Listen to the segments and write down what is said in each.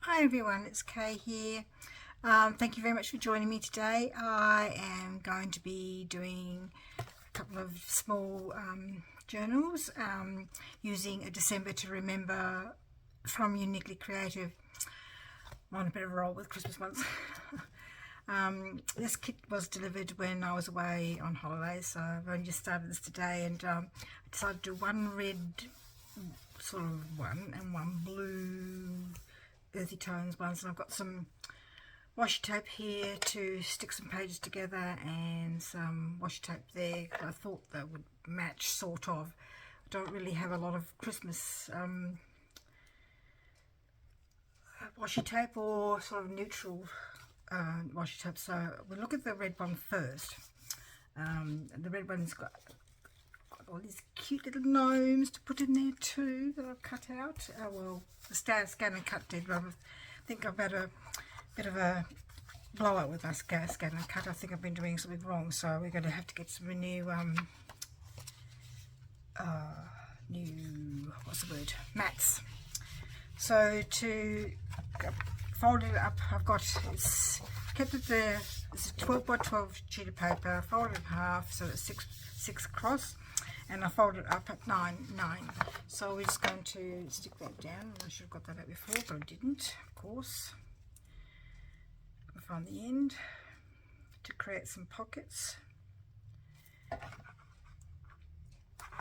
Hi everyone, it's Kay here. Thank you very much for joining me today. I am going to be doing a couple of small journals using a December to Remember from Uniquely Creative. I'm on a bit of a roll with Christmas ones. This kit was delivered when I was away on holidays, so I've only just started this today, and I decided to do one red sort of one and one blue earthy tones ones, and I've got some washi tape here to stick some pages together and some washi tape there. I thought that would match, sort of. I don't really have a lot of Christmas washi tape or sort of neutral washi tape, so we'll look at the red one first. The red one's got all these cute little gnomes to put in there too that I've cut out. Well, the scan and cut did, but I think I've had a bit of a blowout with my scan and cut. I think I've been doing something wrong, so we're going to have to get some new what's the word, mats. So to fold it up, I've got kept it there. It's a 12 by 12 sheet of paper, folded in half so it's six across, and I folded it up at 9. So we're just going to stick that down. I should have got that out before, but I didn't, of course. I'll find the end to create some pockets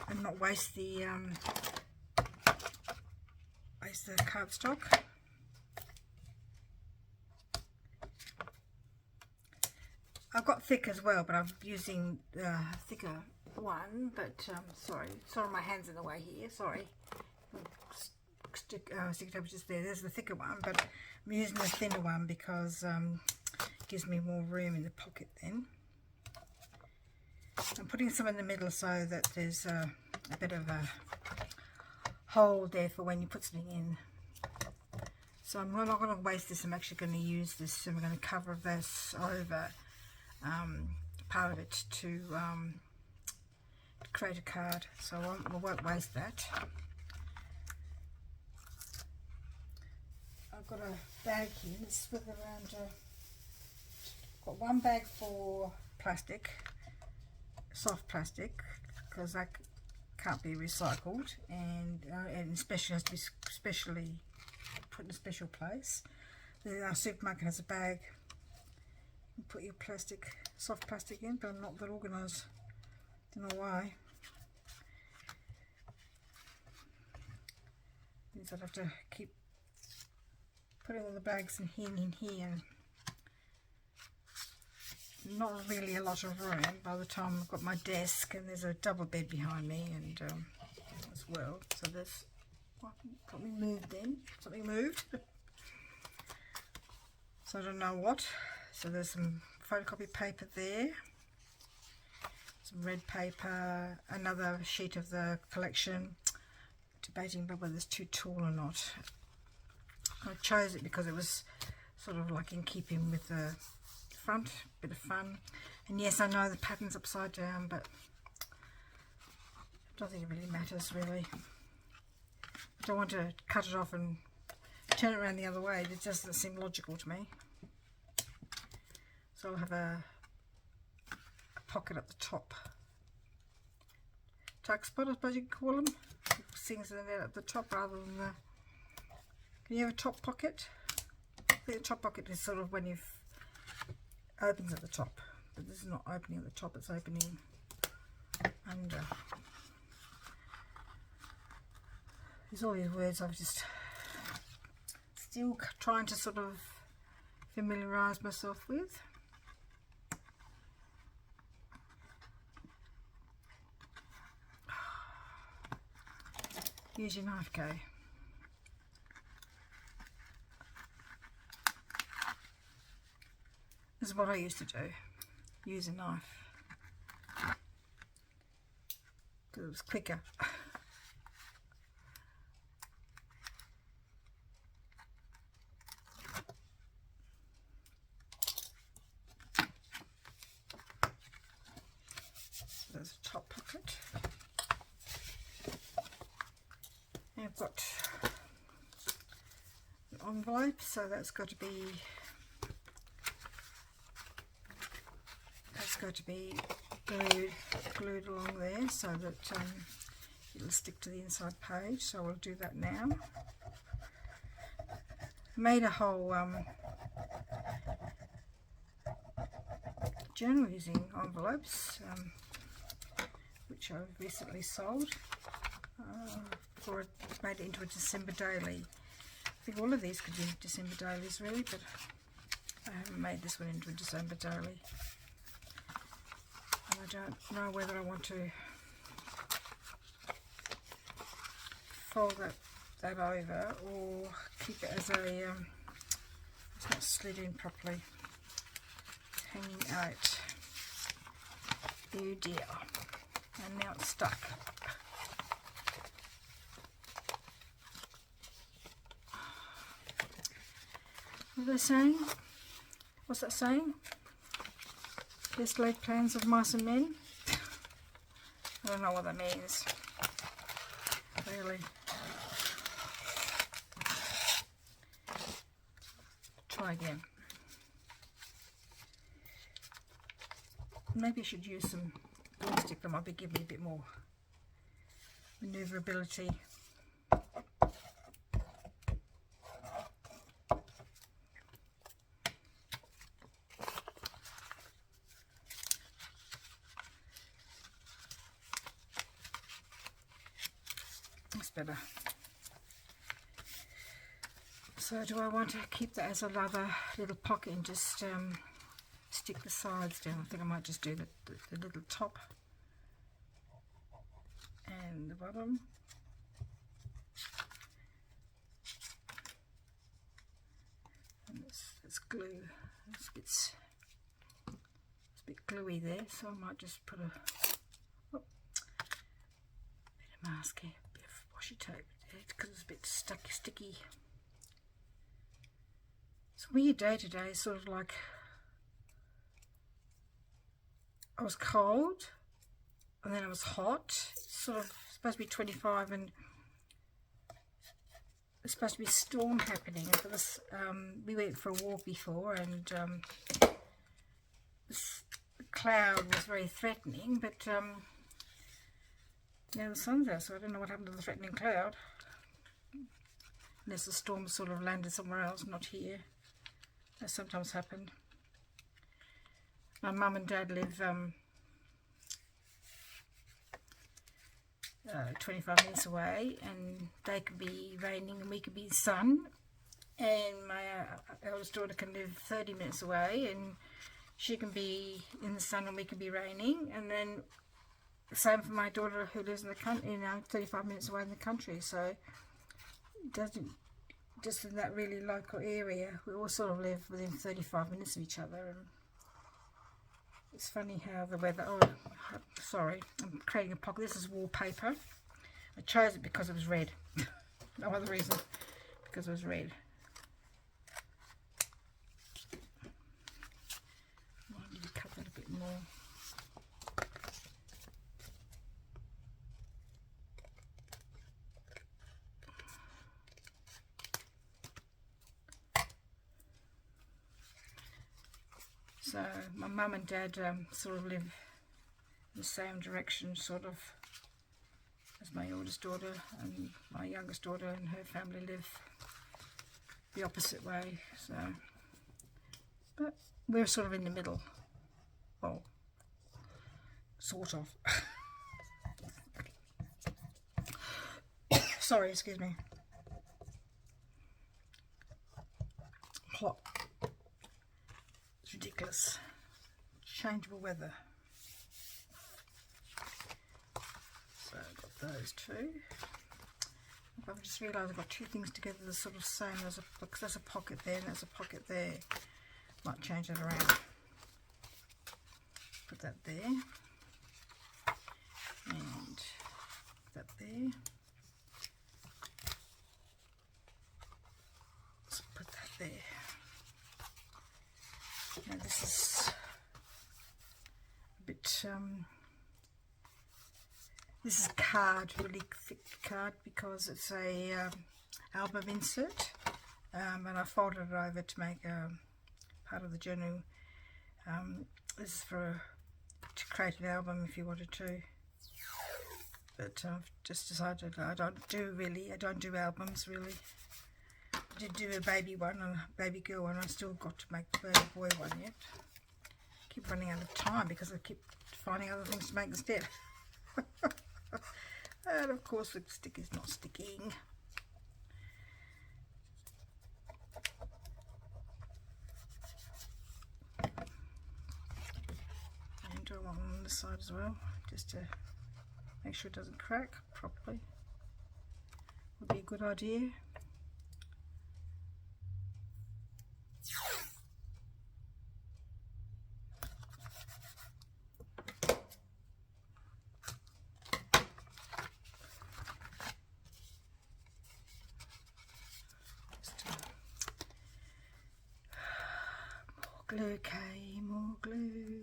and not waste the cardstock. I've got thick as well, but I'm using thicker one, but sorry, my hand's in the way here, sorry. Stick tape just there. There's the thicker one, but I'm using the thinner one because it gives me more room in the pocket then. I'm putting some in the middle so that there's a bit of a hole there for when you put something in. So I'm not going to waste this. I'm actually going to use this, and we're going to cover this over part of it to create a card, so I won't waste that. I've got a bag here. Let's switch around. Got one bag for plastic, soft plastic, because that can't be recycled, and especially has to be specially put in a special place. Our supermarket has a bag. You put your soft plastic in, but I'm not that organised. Don't know why. Means I'd have to keep putting all the bags in here. Not really a lot of room by the time I've got my desk, and there's a double bed behind me, and as well. So there's something moved then. Something moved. So I don't know what. So there's some photocopy paper there. Some red paper, another sheet of the collection. Debating about whether it's too tall or not. I chose it because it was sort of like in keeping with the front, bit of fun. And yes, I know the pattern's upside down, but I don't think it really matters really. I don't want to cut it off and turn it around the other way. It just doesn't seem logical to me. So I'll have a pocket at the top. Tuck spot, I suppose you could call them. Things that are at the top rather than the... Can you have a top pocket? I think the top pocket is sort of when you've opens at the top, but this is not opening at the top, it's opening under. There's all these words I've just still trying to sort of familiarise myself with. Use your knife, Kay. This is what I used to do. Use a knife. Because it was quicker. So there's a top pocket. I've got envelope, so that's got to be glued along there so that it'll stick to the inside page. So we'll do that now. Made a whole journal using envelopes, which I've recently sold. Made it into a December daily. I think all of these could be December dailies really, but I haven't made this one into a December daily. And I don't know whether I want to fold that over or keep it as a, it's not slid in properly, hanging out. Oh dear, and now it's stuck. What are they saying? What's that saying? Best laid plans of mice and men? I don't know what that means. Really. Try again. Maybe I should use some glue stick. That might be giving me a bit more maneuverability. That's better. So do I want to keep that as another little pocket and just stick the sides down? I think I might just do the little top and the bottom. And it's glue. It's a bit gluey there, so I might just put a bit of mask here, a bit of washi tape there because it's a bit sticky. So when your day to day is sort of like, I was cold and then it was hot. It's sort of supposed to be 25 and it's supposed to be a storm happening. And for this, we went for a walk before and this cloud was very threatening, but now the sun's out, so I don't know what happened to the threatening cloud. Unless the storm sort of landed somewhere else, not here. That sometimes happened. My mum and dad live 25 minutes away, and they could be raining and we could be sun. And my eldest daughter can live 30 minutes away, and she can be in the sun and we can be raining. And then the same for my daughter who lives in the country, 35 minutes away in the country. So it doesn't. Just in that really local area, we all sort of live within 35 minutes of each other, and it's funny how the weather. Oh, sorry, I'm creating a pocket. This is wallpaper. I chose it because it was red. No other reason, because it was red. I need to cut that a bit more. So my mum and dad sort of live in the same direction, sort of, as my oldest daughter, and my youngest daughter and her family live the opposite way. So, but we're sort of in the middle. Well, sort of. Sorry, excuse me. Plop. Ridiculous. Changeable weather. So I've got those two. I've just realised I've got two things together the sort of same. Because there's a pocket there and there's a pocket there. Might change that around. Put that there. And that there. So put that there. Now this is a bit, this is card, really thick card, because it's a album insert, and I folded it over to make part of the journal. This is to create an album if you wanted to, but I've just decided I don't do albums really. I did do a baby one and a baby girl one. I still got to make the baby boy one yet. I keep running out of time because I keep finding other things to make instead. And of course the stick is not sticking. And do I want one on this side as well, just to make sure it doesn't crack properly. Would be a good idea. Glue, Kay, more glue.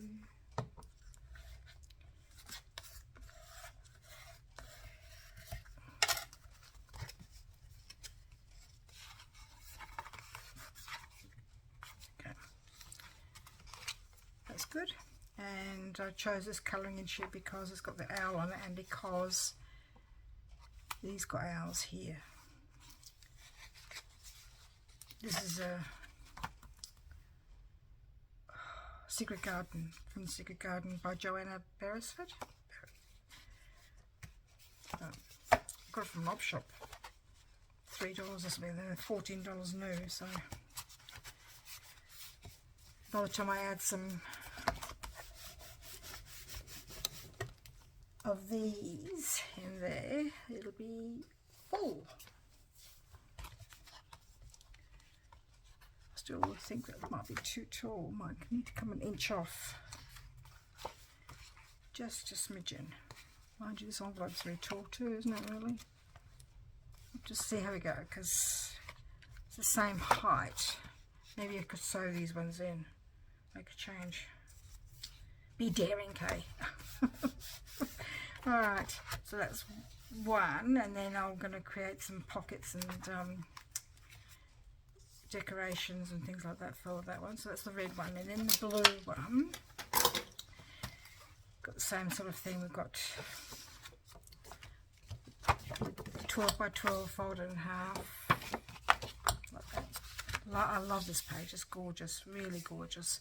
Okay, that's good. And I chose this colouring in sheet because it's got the owl on it and because these got owls here. This is a Secret Garden, from the Secret Garden by Joanna Beresford. Got it from Mob Shop. $3 or something, they're $14 new, so by the time I add some of these in there, it'll be full. Still think that might be too tall. Might need to come an inch off, just a smidgen. Mind you, this envelope's very tall too, isn't it? Really. We'll just see how we go, because it's the same height. Maybe I could sew these ones in, make a change. Be daring, Kay. All right, so that's one, and then I'm going to create some pockets and decorations and things like that for that one. So that's the red one, and then the blue one got the same sort of thing. We've got 12 by 12 folded in half like that. I love this page, it's gorgeous, really gorgeous.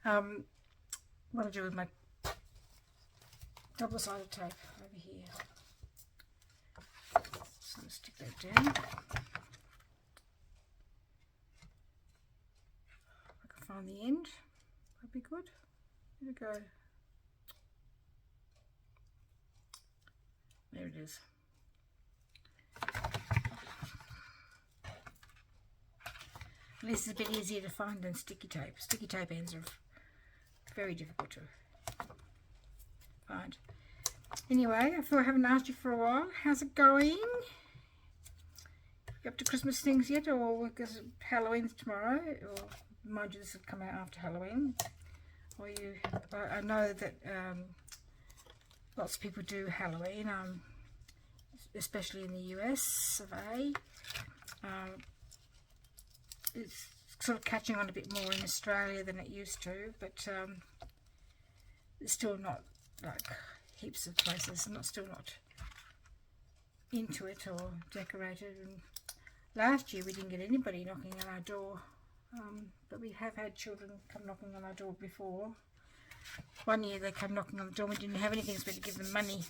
What I do with my double-sided tape over here, so I'm going to stick that down. On the end, that'd be good. There we go. There it is. This is a bit easier to find than sticky tape. Sticky tape ends are very difficult to find. Anyway, I thought I haven't asked you for a while. How's it going? You up to Christmas things yet, or because Halloween's tomorrow? Or mind you, this will come out after Halloween. Or you, I know that lots of people do Halloween, especially in the US of A. It's sort of catching on a bit more in Australia than it used to, but it's still not like heaps of places, still not into it or decorated. And last year we didn't get anybody knocking on our door. But we have had children come knocking on our door before. One year they came knocking on the door and we didn't have anything, so we had to give them money.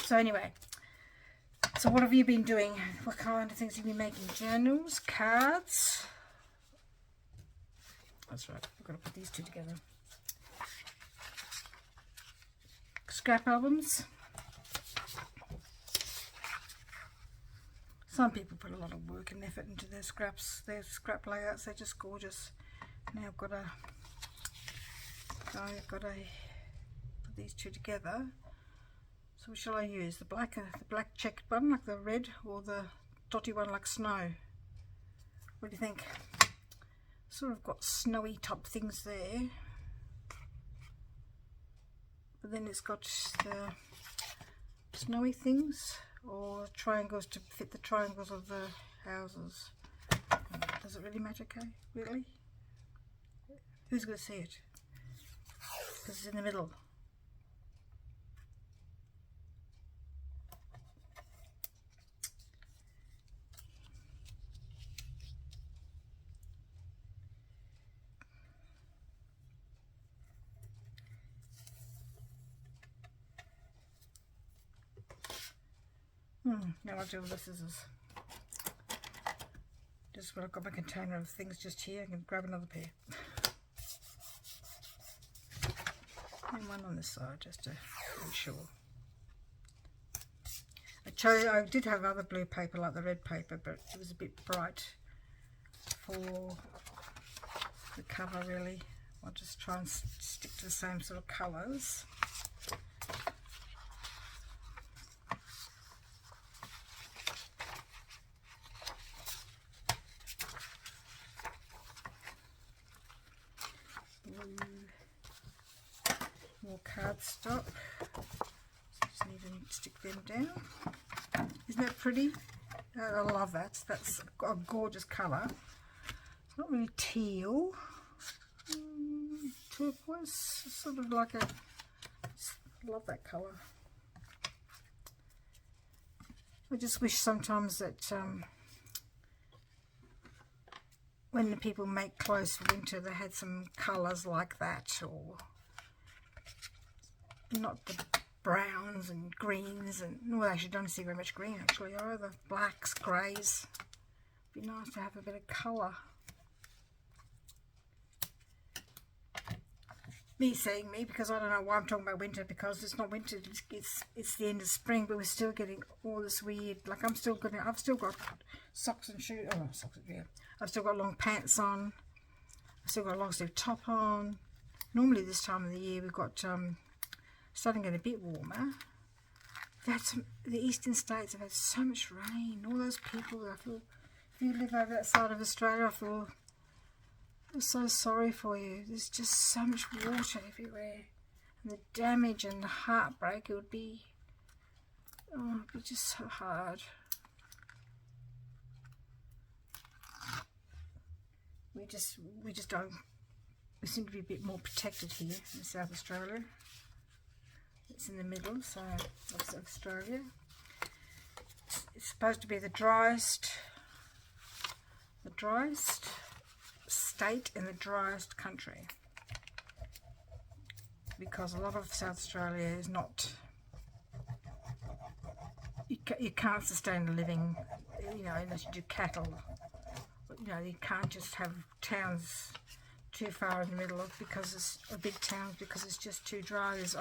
So anyway, so what have you been doing? What kind of things have you been making? Journals, cards? That's right, I've got to put these two together. Scrap albums. Some people put a lot of work and effort into their scraps, their scrap layouts. They're just gorgeous. Now I've got to put these two together. So what shall I use? The black checked one like the red, or the dotty one like snow? What do you think? Sort of got snowy top things there, but then it's got the snowy things or triangles to fit the triangles of the houses. Does it really matter, Kay? Really? Who's going to see it? Because it's in the middle. Now I'll do all the scissors. Just when I've got my container of things just here, I can grab another pair. And one on this side, just to be sure. I did have other blue paper like the red paper, but it was a bit bright for the cover really. I'll just try and stick to the same sort of colours. More cardstock. Just need to stick them down. Isn't that pretty? I love that. That's a gorgeous colour. It's not really teal. Turquoise. Sort of like a... I love that colour. I just wish sometimes that when the people make clothes for winter, they had some colours like that, or not the browns and greens, and well, actually don't see very much green actually either. Blacks, greys. Be nice to have a bit of colour. Me saying me, because I don't know why I'm talking about winter, because it's not winter, it's the end of spring, but we're still getting all this weird, like I've still got socks and shoes, oh not socks, yeah. I've still got long pants on, I've still got a long sleeve top on. Normally this time of the year we've got starting to get a bit warmer. We've had the eastern states have had so much rain. All those people, I feel, if you live over that side of Australia, I feel so sorry for you. There's just so much water everywhere, and the damage and the heartbreak, it would be, oh, it'd be just so hard. We just don't, we seem to be a bit more protected here in South Australia. It's in the middle, so of South Australia. It's supposed to be the driest state in the driest country, because a lot of South Australia is not, you can't sustain a living, you know, unless you do cattle. You know, you can't just have towns too far in the middle of, because it's big towns, because it's just too dry. There's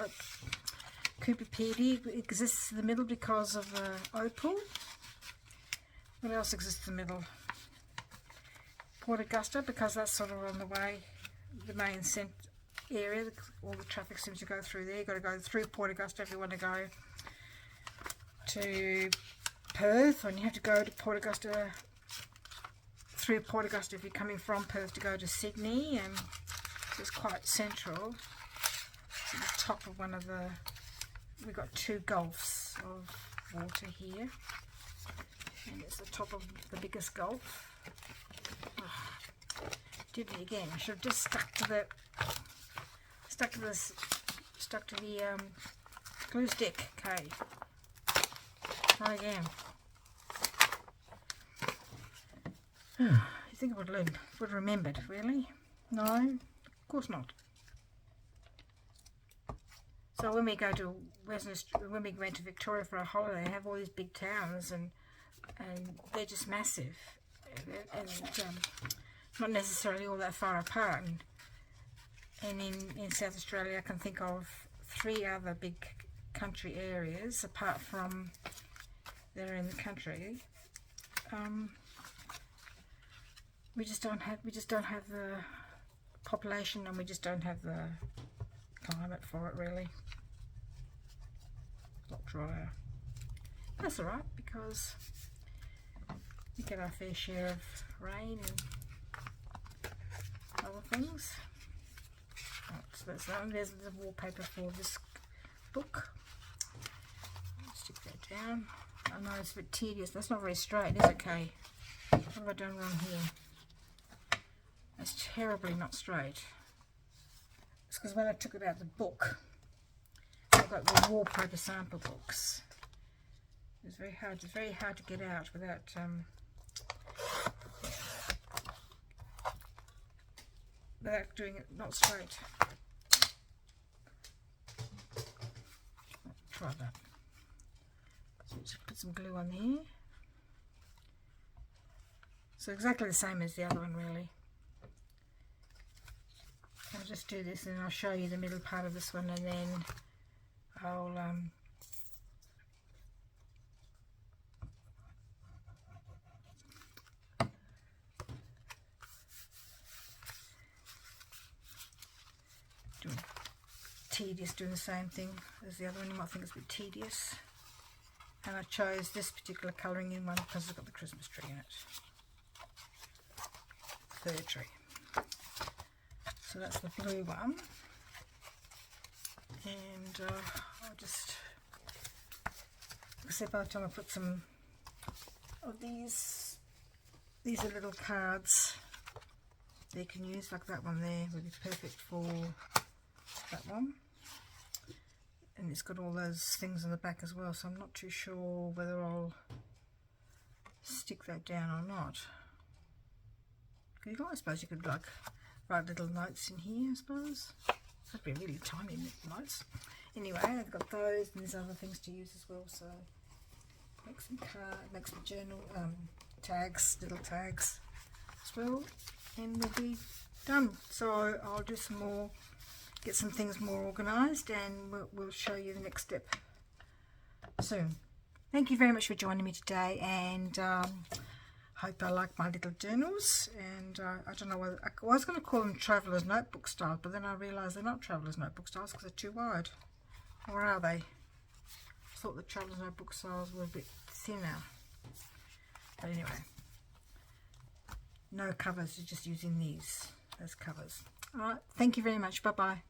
Cooper Pedy exists in the middle because of the opal. What else exists in the middle? Port Augusta, because that's sort of on the way, the main area. All the traffic seems to go through there. You've got to go through Port Augusta if you want to go to Perth, and you have to go to Port Augusta through Port Augusta if you're coming from Perth to go to Sydney, and it's quite central. It's at the top of one of the, we've got two gulfs of water here, and it's the top of the biggest gulf. Oh, did me again. I should have just stuck to the glue stick. Okay, try again. You think I would have remembered, really? No, of course not. So when we go to when we went to Victoria for a holiday, they have all these big towns, and they're just massive, and not necessarily all that far apart. And in South Australia, I can think of 3 other big country areas apart from they're in the country. We just don't have the population, and we just don't have the climate for it, really. A lot drier. That's alright, because we get our fair share of rain and other things. Right, so that's that. There's the wallpaper for this book. Stick that down. I know it's a bit tedious. That's not very straight, is it, Kay? What have I done wrong here? It's terribly not straight. It's because when I took it out of the book, I've got the wallpaper sample books. It's very hard. It's very hard to get out without doing it not straight. Try that. So just put some glue on there. So exactly the same as the other one, really. I'll just do this and I'll show you the middle part of this one, and then I'll tedious doing the same thing as the other one. You might think it's a bit tedious, and I chose this particular colouring in one because it's got the Christmas tree in it, third tree. So that's the blue one, and I'll just, except by the time I put some of these are little cards that you can use, like that one there would be perfect for that one. And it's got all those things on the back as well, so I'm not too sure whether I'll stick that down or not. I suppose you could like write little notes in here, I suppose. That'd be really tiny notes. Anyway, I've got those, and there's other things to use as well, so make some journal tags, little tags as well, and we'll be done. So I'll do some more, get some things more organised, and we'll show you the next step soon. Thank you very much for joining me today, and hope I like my little journals. And I don't know whether I was going to call them Traveller's Notebook style, but then I realised they're not Traveller's Notebook styles because they're too wide. Or are they? I thought the Traveller's Notebook styles were a bit thinner. But anyway, no covers, you're just using these as covers. Alright, thank you very much. Bye bye.